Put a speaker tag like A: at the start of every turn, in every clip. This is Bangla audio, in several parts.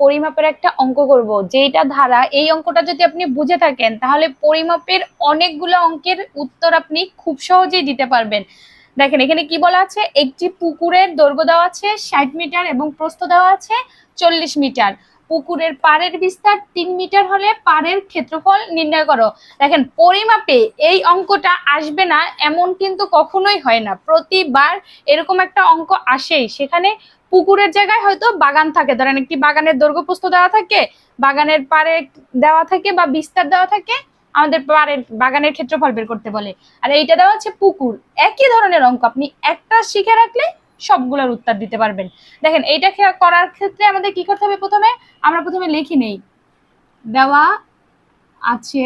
A: পরিমাপের একটা অঙ্ক করব, যেটা ধারা এই অঙ্কটা যদি আপনি বুঝে থাকেন তাহলে পরিমাপের অনেকগুলো অঙ্কের উত্তর আপনি খুব সহজেই দিতে পারবেন। দেখেন এখানে কি বলা আছে, একটি পুকুরের দৈর্ঘ্য দেওয়া আছে 60 মিটার এবং প্রস্থ দেওয়া আছে 40 মিটার। পুকুরের পাড়ের বিস্তার 3 মিটার হলে পাড়ের ক্ষেত্রফল নির্ণয় করো। দেখেন পরিমাপে এই অঙ্কটা আসবে না এমন কিন্তু কখনোই হয় না, প্রতিবার এরকম একটা অঙ্ক আসেই। সেখানে পুকুরের জায়গায় হয়তো বাগান থাকে, ধরেন একটি বাগানের দৈর্ঘ্য প্রস্থ দেওয়া থাকে, বাগানের পাড়ে দেওয়া থাকে বা বিস্তার দেওয়া থাকে, আমাদের পাড়ের বাগানের ক্ষেত্রফল বের করতে বলে। আর এইটা দেওয়া হচ্ছে পুকুর। একই ধরনের অঙ্ক, আপনি একটা শিখে রাখলে সবগুলোর উত্তর দিতে পারবেন। দেখেন এইটা করার ক্ষেত্রে আমাদের কি করতে হবে, আমরা প্রথমে লিখি নেই। দেওয়া আছে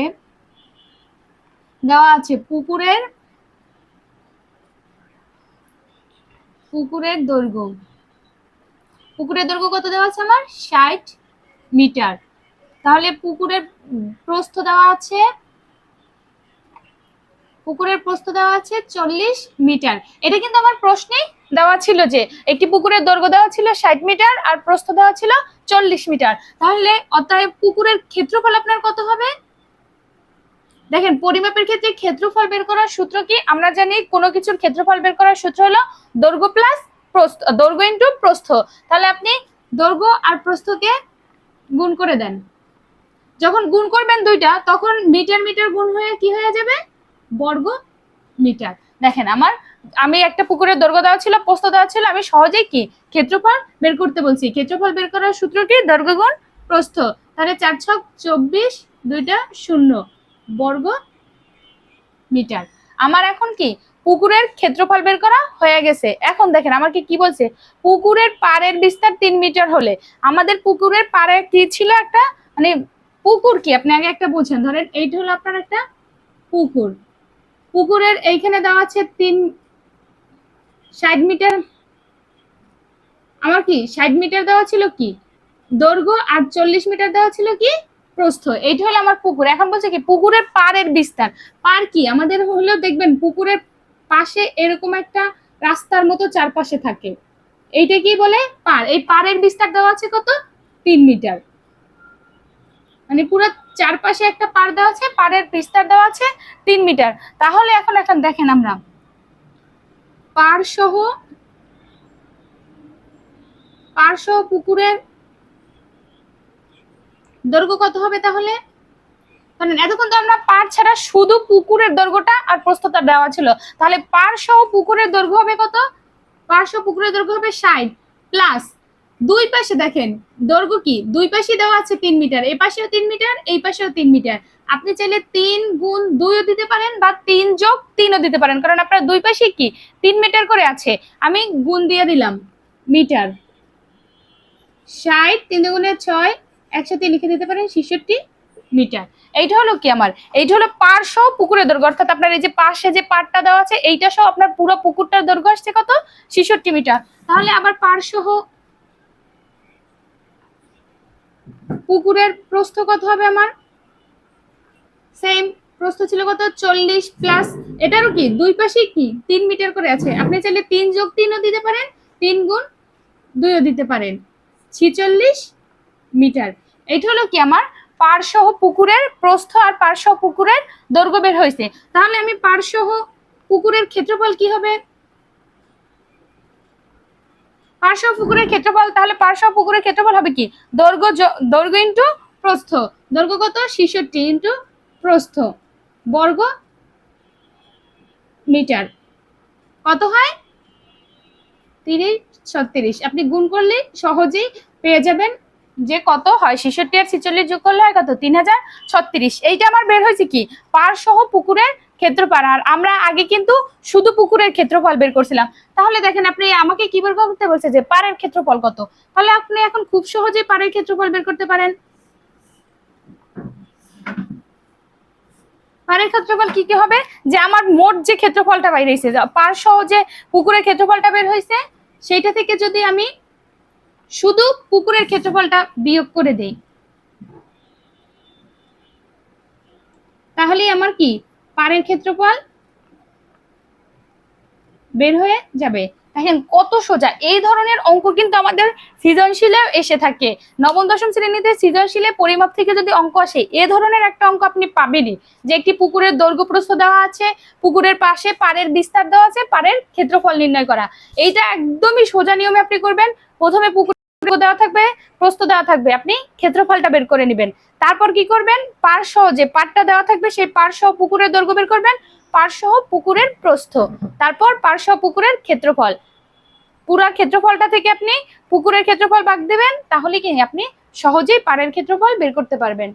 A: পুকুরের দৈর্ঘ্য কত দেওয়া আছে আমার, 60 মিটার। তাহলে পুকুরের প্রস্থ দেওয়া আছে 40 মিটার। এটা কিন্তু আমার প্রশ্নেই দেওয়া ছিল যে একটি পুকুরের দৈর্ঘ্য দেওয়া ছিল 60 মিটার আর প্রস্থ দেওয়া ছিল 40 মিটার। তাহলে অতএব পুকুরের ক্ষেত্রফল আপনার কত হবে? দেখেন পরিমাপের ক্ষেত্রে ক্ষেত্রফল বের করার সূত্র কি, আমরা জানি কোনো কিছুর ক্ষেত্রফল বের করার সূত্র হলো দৈর্ঘ্য প্লাস প্রস্থ, দৈর্ঘ্য ইনটু প্রস্থ। তাহলে আপনি দৈর্ঘ্য আর প্রস্থকে গুণ করে দেন। যখন গুণ করবেন দুইটা, তখন মিটার মিটার গুণ হয়ে কি হয়ে যাবে, বর্গ মিটার। দেখেন আমি একটা পুকুরের দৈর্ঘ্য দেওয়া ছিল, প্রস্থ দেওয়া ছিল, আমি সহজেই কি ক্ষেত্রফল বের করতে বলছি। ক্ষেত্রফল বের করার সূত্র কি, দৈর্ঘ্য গুণ প্রস্থ। তাহলে 4 ছক 24, দুইটা শূন্য, বর্গ মিটার। আমার এখন কি পুকুরের ক্ষেত্রফল বের করা হয়ে গেছে। এখন দেখেন আমাকে কি বলছে, পুকুরের পাড়ের বিস্তার 3 মিটার হলে। আমাদের পুকুরের পাড়ে কি ছিল, একটা মানে পুকুর কি আপনি আগে একটা বুঝেন। ধরেন এইটা হলো আপনার একটা পুকুর, পুকুরের এইখানে দেওয়া আছে 60 মিটার। আমার কি 60 মিটার দেওয়া ছিল কি দৈর্ঘ্য, আর 40 মিটার দেওয়া ছিল কি প্রস্থ। এইটা হলো আমার পুকুর। এখন বলছে কি পুকুরের পাড়ের বিস্তার। পাড় কি আমাদের হলো, দেখবেন পুকুরের পাশে এরকম একটা রাস্তার মতো চারপাশে থাকে, এইটা কি বলে পাড়। এই পাড়ের বিস্তার দেওয়া আছে কত, 3 মিটার। মানে পুরো চারপাশে একটা পাড় দেওয়া আছে, পাড়ের বিস্তার দেওয়া আছে 3 মিটার। তাহলে এখন দেখেন আমরা পাড় সহ পুকুরের দৈর্ঘ্য কত হবে। তাহলে এতক্ষণ তো আমরা পাড় ছাড়া শুধু পুকুরের দৈর্ঘ্যটা আর প্রস্থটা দেওয়া ছিল, তাহলে পাড় সহ পুকুরের দৈর্ঘ্য হবে কত, পাড় সহ পুকুরের দৈর্ঘ্য হবে 60 প্লাস দুই পাশে দেখেন দৈর্ঘ্য কি দুই পাশে দেওয়া আছে 3 মিটার, এই পাশেও 3 মিটার, এই পাশেও 3 মিটার। আপনি চাইলে 3 গুণ 2 ও দিতে পারেন বা 3 যোগ 3 ও দিতে পারেন, কারণ আপনার দুই পাশে কি 3 মিটার করে আছে। আমি গুণ দিয়ে দিলাম মিটার, 60 3 গুণে 6, একসাথে লিখে দিতে পারেন 66 মিটার। এইটা হলো কি আমার, এইটা হলো পাড় সহ পুকুরের দৈর্ঘ্য। অর্থাৎ আপনার এই যে পাশে যে পাড়টা দেওয়া আছে এইটা সহ আপনার পুরো পুকুরটার দৈর্ঘ্য আসছে কত, 66 মিটার। তাহলে আবার পাড় সহ পুকুরের প্রস্থ কত হবে আমার, সেম প্রস্থ ছিল কত 40 প্লাস এটারও কি দুই পাশে কি 3 মিটার করে আছে। আপনি চাইলে 3 যোগ 3 ও দিতে পারেন, 3 গুণ 2 ও দিতে পারেন, 46 মিটার। এটা হলো কি আমার পাড় সহ পুকুরের প্রস্থ আর পাড় সহ পুকুরের দৈর্ঘ্য বের হয়েছে। তাহলে আমি পাড় সহ পুকুরের ক্ষেত্রফল কি হবে, পাড় সহ পুকুরের ক্ষেত্রফল, তাহলে পাড় সহ পুকুরের ক্ষেত্রফল হবে কি দৈর্ঘ্য ইনটু প্রস্থ। দৈর্ঘ্য কত 66 ইনটু প্রস্থ, বর্গ মিটার। কত হয় 30 36। আপনি গুণ করলে সহজেই পেয়ে যাবেন যে কত হয়, 66 আর 46 যোগ করলে হয় কত 3036। এইটা আমার বের হয়েছে কি পাড় সহ পুকুরের ক্ষেত্রফল। আর আমরা আগে কিন্তু শুধু পুকুরের ক্ষেত্রফল বের করছিলাম। তাহলে দেখেন আপনি আমাকে কি বের করতে বলছে যে পাড়ের ক্ষেত্রফল কত, তাহলে আপনি এখন খুব সহজেই পাড়ের ক্ষেত্রফল বের করতে পারেন। পাড়ের ক্ষেত্রফল কি কি হবে, যে আমার মোট যে ক্ষেত্রফলটা বাইরে হয়েছে, পাড় সহ যে পুকুরের ক্ষেত্রফলটা বের হয়েছে সেইটা থেকে যদি আমি শুধু পুকুরের ক্ষেত্রফলটা বিয়োগ করে দেই, তাহলে আমার কি পাড়ের ক্ষেত্রফল বের হয়ে যাবে। দেখেন কত সোজা। এই ধরনের অঙ্ক কিন্তু আমাদের সৃজনশীলে এসে থাকে। নবম দশম শ্রেণীতে সৃজনশীলে পরিমাপ থেকে যদি অঙ্ক আসে, এ ধরনের একটা অঙ্ক আপনি পাবেনই, যে একটি পুকুরের দৈর্ঘ্য প্রস্থ দেওয়া আছে, পুকুরের পাশে পাড়ের বিস্তার দেওয়া আছে, পাড়ের ক্ষেত্রফল নির্ণয় করা। এইটা একদমই সোজা নিয়মে আপনি করবেন। প্রথমে পুকুর দেওয়া থাকবে, প্রস্থ দেওয়া থাকবে, আপনি ক্ষেত্রফলটা বের করে নেবেন। তারপর কি করবেন, পাড় সহ যে পাড়টা দেওয়া থাকবে সেই পাড় সহ পুকুরের দৈর্ঘ্য বের করবেন, পাড় সহ পুকুরের প্রস্থ, তারপর পাড় সহ পুকুরের ক্ষেত্রফল। পুরা ক্ষেত্রফলটা থেকে আপনি পুকুরের ক্ষেত্রফল বাদ দেবেন, তাহলে কি আপনি সহজেই পাড়ের ক্ষেত্রফল বের করতে পারবেন।